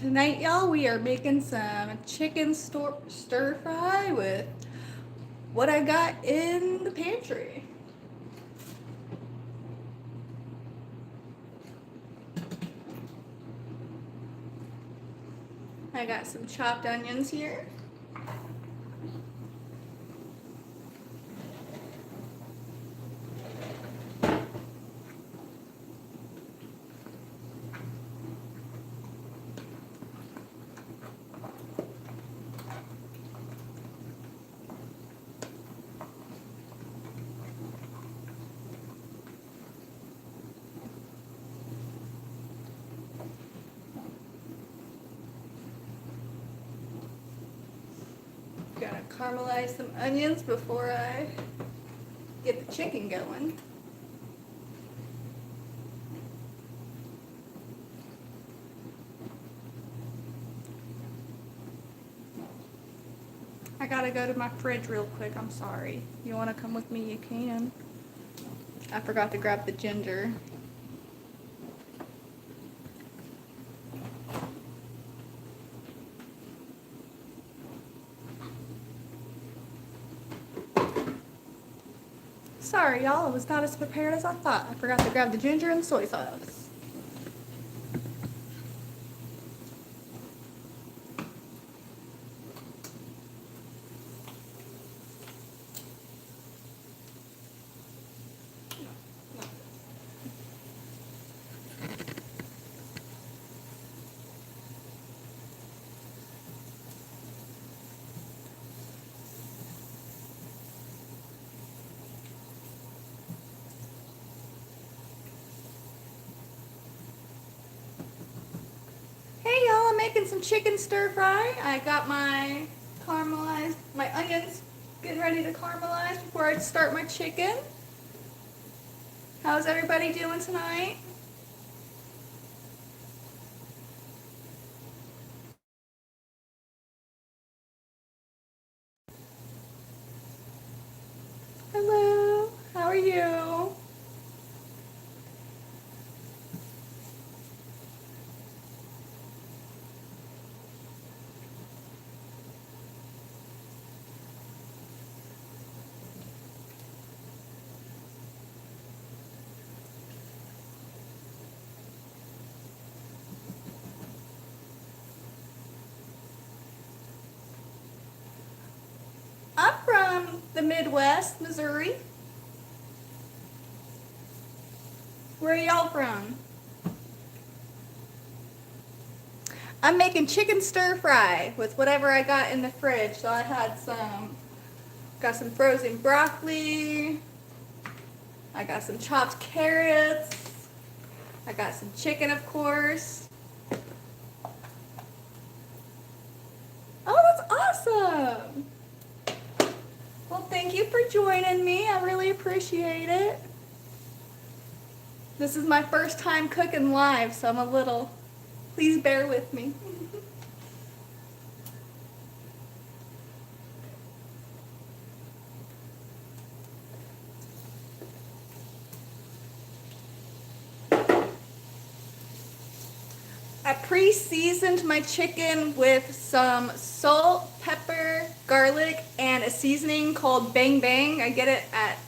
Tonight, y'all, we are making some chicken stir fry with what I got in the pantry. I got some chopped onions here. Gotta caramelize some onions before I get the chicken going. I gotta go to my fridge real quick, I'm sorry. If you wanna come with me, you can. I forgot to grab the ginger. Sorry, y'all, I was not as prepared as I thought. I forgot to grab the ginger and soy sauce. Hey y'all, I'm making some chicken stir fry. I got my onions getting ready to caramelize before I start my chicken. How's everybody doing tonight? Hello, how are you? I'm from the Midwest, Missouri. Where are y'all from? I'm making chicken stir fry with whatever I got in the fridge. So I had got some frozen broccoli. I got some chopped carrots. I got some chicken, of course. Oh, that's awesome. Well, thank you for joining me. I really appreciate it. This is my first time cooking live, so I'm a little, please bear with me. I pre-seasoned my chicken with some salt, pepper, garlic, and a seasoning called Bang Bang. I get it at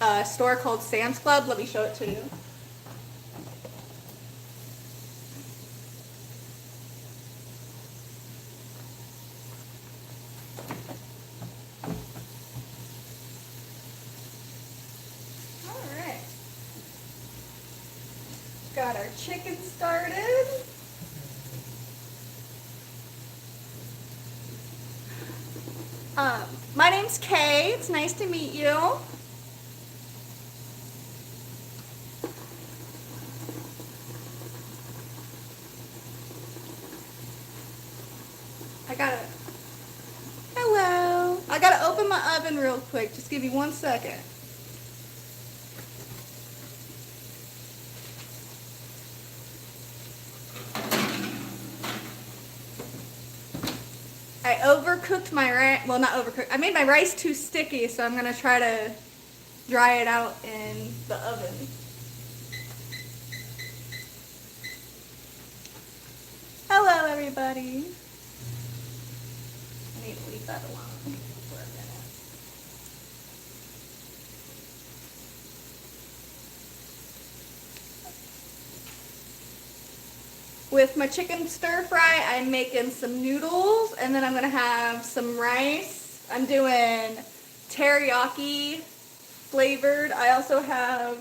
a store called Sam's Club. Let me show it to you. All right. Got our chicken started. My name's Kay. It's nice to meet you. Hello. I gotta open my oven real quick. Just give me 1 second. I overcooked my rice. Well, not overcooked. I made my rice too sticky, so I'm gonna try to dry it out in the oven. Hello, everybody. I need to leave that alone for a minute. With my chicken stir fry, I'm making some noodles, and then I'm gonna have some rice. I'm doing teriyaki flavored. I also have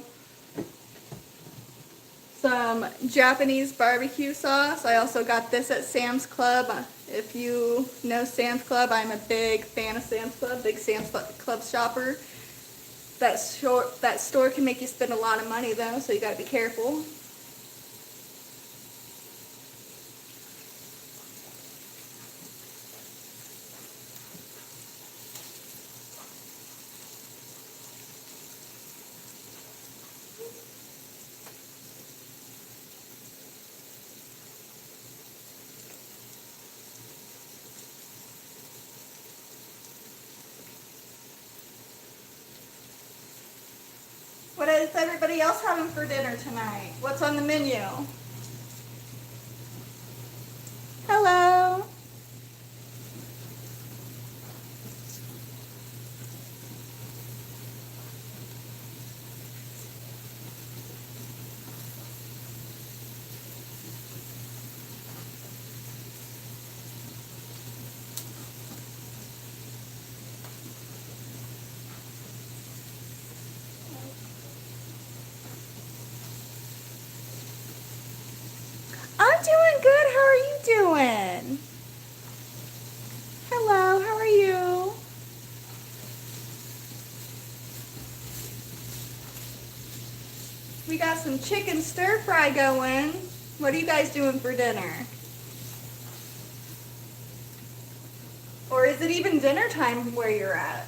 some Japanese barbecue sauce. I also got this at Sam's Club. If you know Sam's Club, I'm a big fan of Sam's Club, big Sam's Club shopper. That store can make you spend a lot of money though, so you gotta be careful. What is everybody else having for dinner tonight? What's on the menu? Hello. I'm doing good. How are you doing? Hello, how are you? We got some chicken stir fry going. What are you guys doing for dinner? Or is it even dinner time where you're at?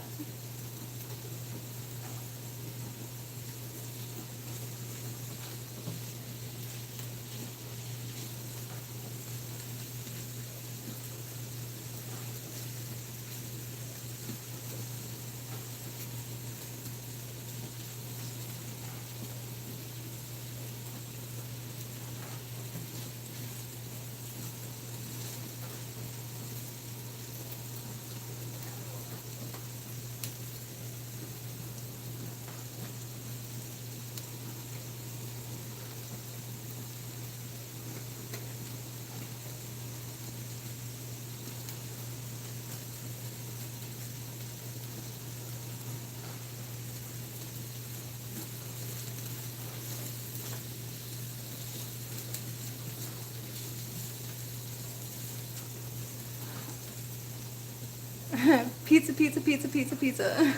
Pizza, pizza, pizza, pizza, pizza.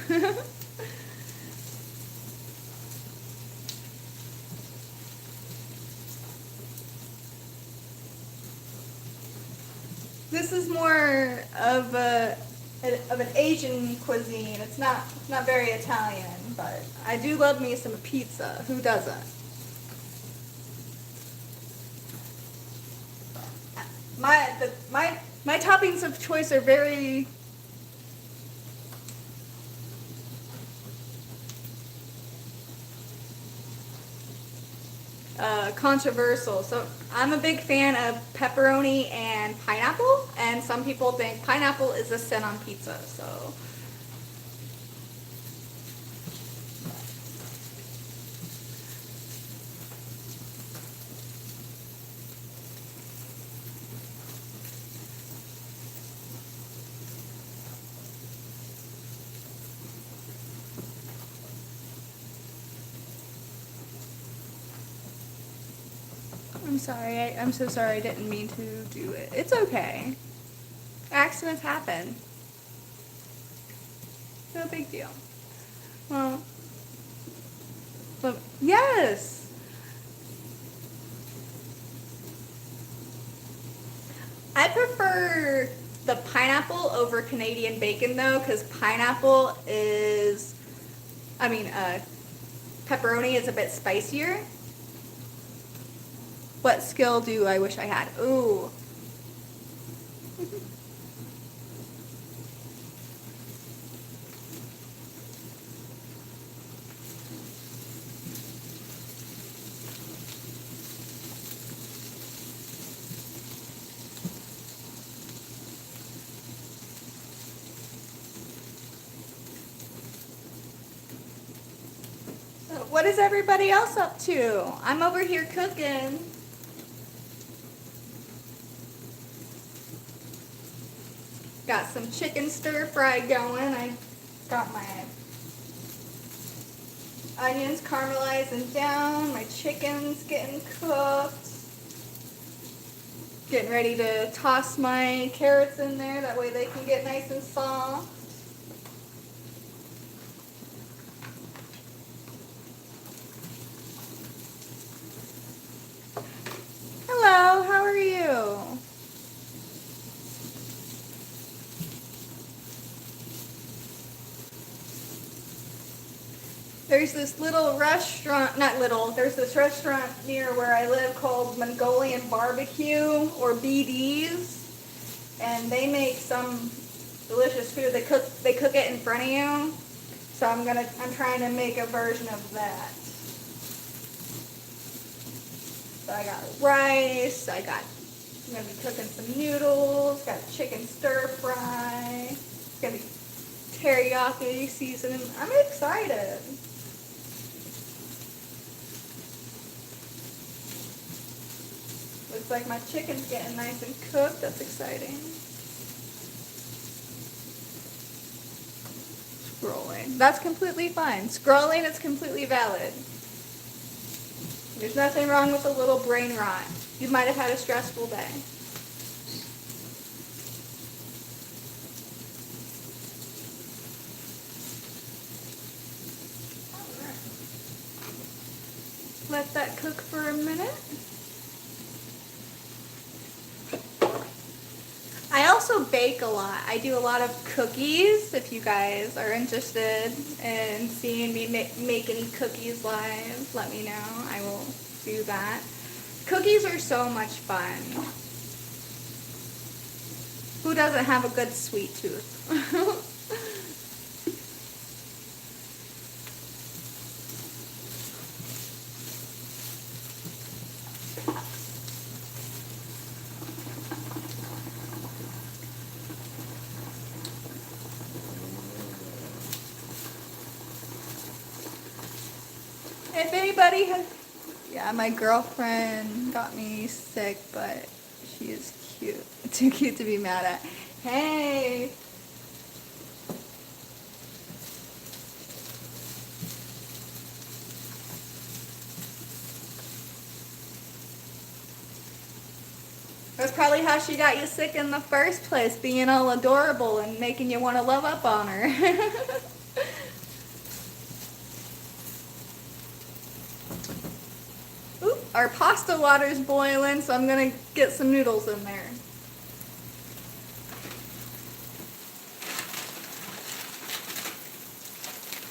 This is more of an Asian cuisine. It's not very Italian, but I do love me some pizza. Who doesn't? My toppings of choice are very controversial. So I'm a big fan of pepperoni and pineapple, and some people think pineapple is a sin on pizza. So I'm sorry. I'm so sorry. I didn't mean to do it. It's okay. Accidents happen. No big deal. Well, but yes. I prefer the pineapple over Canadian bacon though, because pineapple is, pepperoni is a bit spicier. What skill do I wish I had? Ooh. what is everybody else up to? I'm over here cooking. Got some chicken stir fry going. I got my onions caramelizing down. My chicken's getting cooked. Getting ready to toss my carrots in there. That way they can get nice and soft. Hello, how are you? There's this little restaurant, not little, there's this restaurant near where I live called Mongolian Barbecue, or BD's, and they make some delicious food. They cook it in front of you, so I'm trying to make a version of that. So I got rice, I'm gonna be cooking some noodles, got chicken stir fry, it's gonna be teriyaki seasoning. I'm excited. Looks like my chicken's getting nice and cooked. That's exciting. Scrolling. That's completely fine. Scrolling is completely valid. There's nothing wrong with a little brain rot. You might have had a stressful day. Let that cook for a minute. I also bake a lot. I do a lot of cookies. If you guys are interested in seeing me make any cookies live, let me know. I will do that. Cookies are so much fun. Who doesn't have a good sweet tooth? If anybody has, yeah, my girlfriend got me sick, but she is cute. Too cute to be mad at. Hey. That's probably how she got you sick in the first place, being all adorable and making you want to love up on her. Ooh, our pasta water's boiling, so I'm gonna get some noodles in there.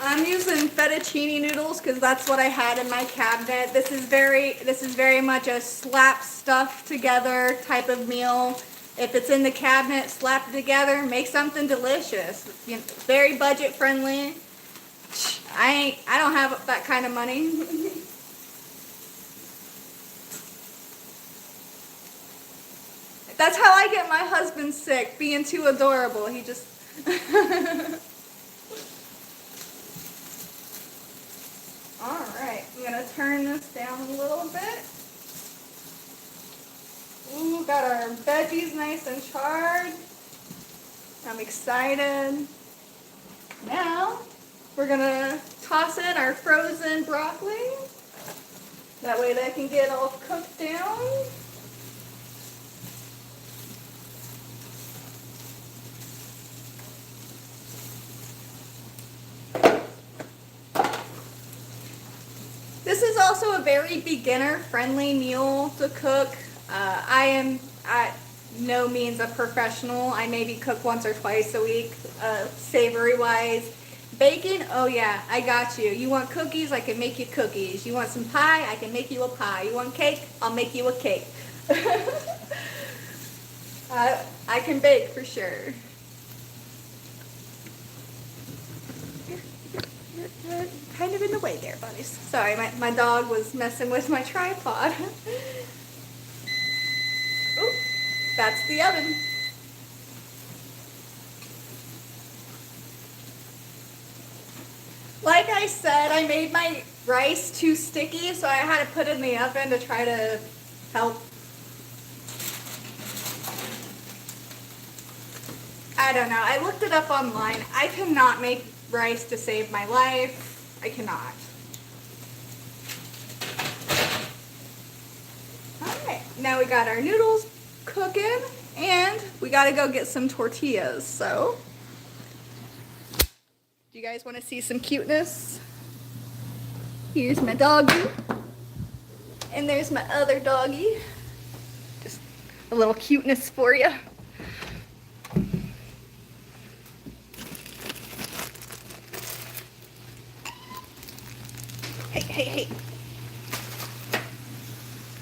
I'm using fettuccine noodles because that's what I had in my cabinet. This is very much a slap stuff together type of meal. If it's in the cabinet, slap it together, make something delicious. You know, very budget friendly. I don't have that kind of money. That's how I get my husband sick, being too adorable. He just Alright, I'm going to turn this down a little bit. Ooh, got our veggies nice and charred. I'm excited. Now, we're going to toss in our frozen broccoli. That way they can get all cooked down. This is also a very beginner-friendly meal to cook. I am at no means a professional. I maybe cook once or twice a week, savory-wise. Bacon, oh yeah, I got you. You want cookies, I can make you cookies. You want some pie, I can make you a pie. You want cake, I'll make you a cake. I can bake for sure. You're kind of in the way there, buddies. Sorry, my dog was messing with my tripod. Ooh, that's the oven. Like I said, I made my rice too sticky, so I had to put it in the oven to try to help. I don't know. I looked it up online. I cannot make rice to save my life. I cannot. Alright, now we got our noodles cooking, and we gotta go get some tortillas, so. Do you guys want to see some cuteness? Here's my doggy. And there's my other doggy. Just a little cuteness for you. Hey, hey, hey.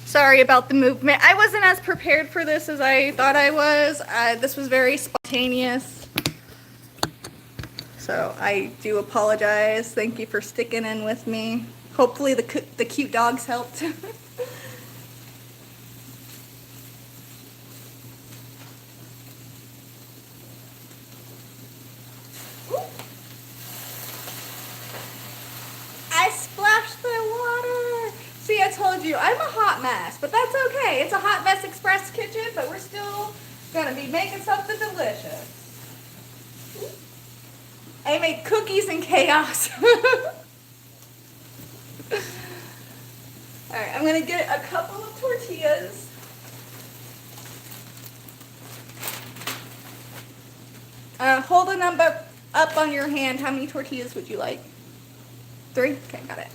Sorry about the movement. I wasn't as prepared for this as I thought I was. This was very spontaneous. So I do apologize. Thank you for sticking in with me. Hopefully the cute dogs helped. I splashed the water. See, I told you, I'm a hot mess, but that's okay. It's a Hot Mess Express kitchen, but we're still gonna be making something delicious. I made cookies in chaos. Alright, I'm gonna get a couple of tortillas. Hold a number up on your hand. How many tortillas would you like? 3? Okay, got it.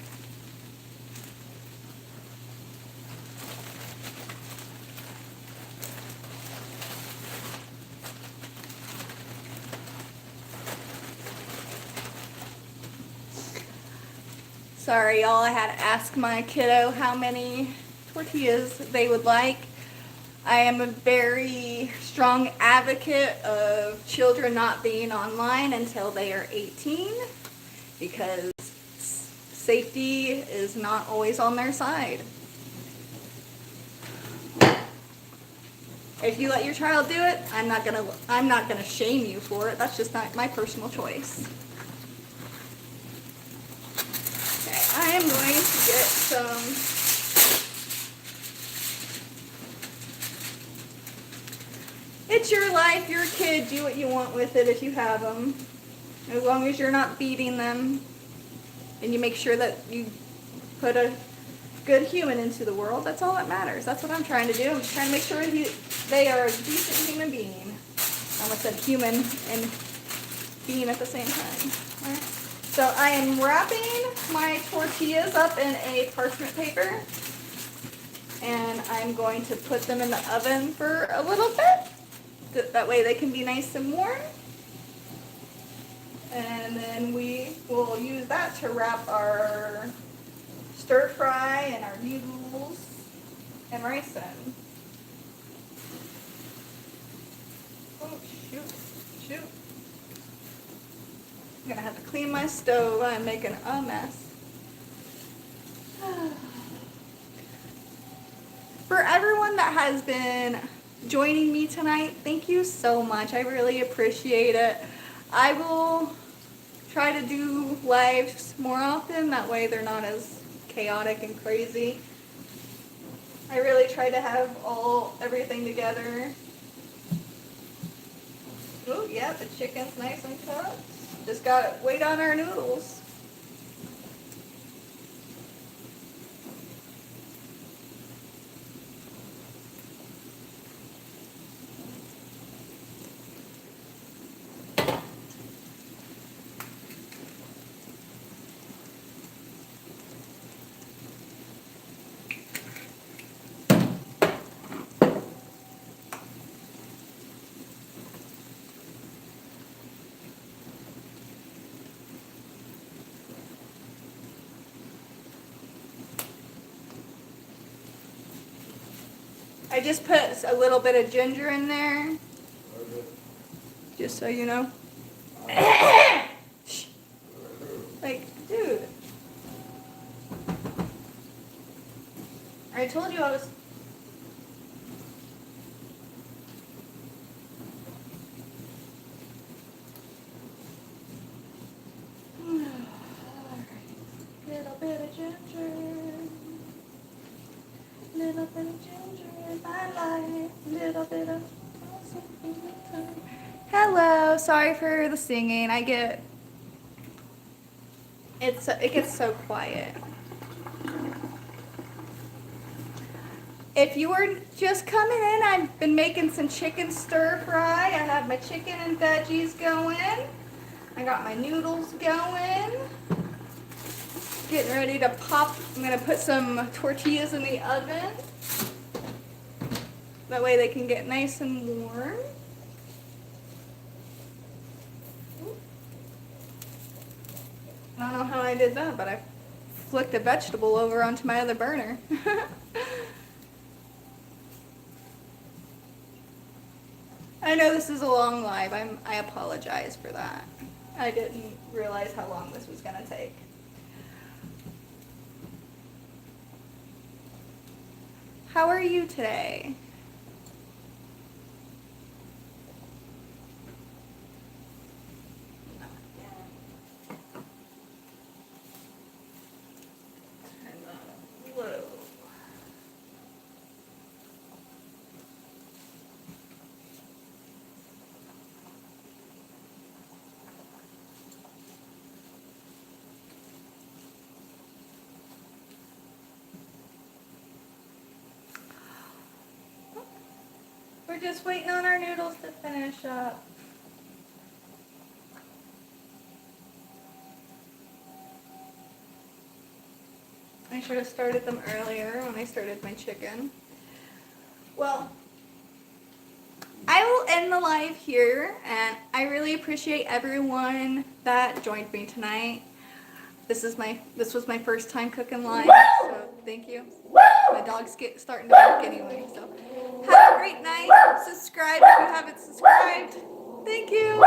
Sorry, y'all, I had to ask my kiddo how many tortillas they would like. I am a very strong advocate of children not being online until they are 18 because safety is not always on their side. If you let your child do it, I'm not gonna shame you for it. That's just not my personal choice. I am going to get some it's your life, your kid, do what you want with it if you have them. As long as you're not beating them and you make sure that you put a good human into the world, that's all that matters. That's what I'm trying to do. I'm just trying to make sure they are a decent human being. I almost said human and being at the same time. All right. So I am wrapping my tortillas up in a parchment paper, and I'm going to put them in the oven for a little bit. That way they can be nice and warm. And then we will use that to wrap our stir fry and our noodles and rice in. Oh, shoot. I'm gonna have to clean my stove. I'm making a mess. For everyone that has been joining me tonight, thank you so much. I really appreciate it. I will try to do lives more often. That way they're not as chaotic and crazy. I really try to have everything together. Oh, yeah, the chicken's nice and cooked. Just gotta wait on our noodles. I just put a little bit of ginger in there, just so you know. Like, dude. I told you I was... bit of ginger. Little bit of ginger in my life. Little bit of... Hello, sorry for the singing. It gets so quiet. If you were just coming in, I've been making some chicken stir fry. I have my chicken and veggies going. I got my noodles going. Getting ready to pop. I'm gonna put some tortillas in the oven. That way they can get nice and warm. I don't know how I did that, but I flicked a vegetable over onto my other burner. I know this is a long live. I apologize for that. I didn't realize how long this was going to take. How are you today? Turn that low. We're just waiting on our noodles to finish up. I should have started them earlier when I started my chicken. Well, I will end the live here, and I really appreciate everyone that joined me tonight. This was my first time cooking live, so thank you. My dog's starting to bark anyway, so have a great night. Subscribe if you haven't subscribed. Thank you.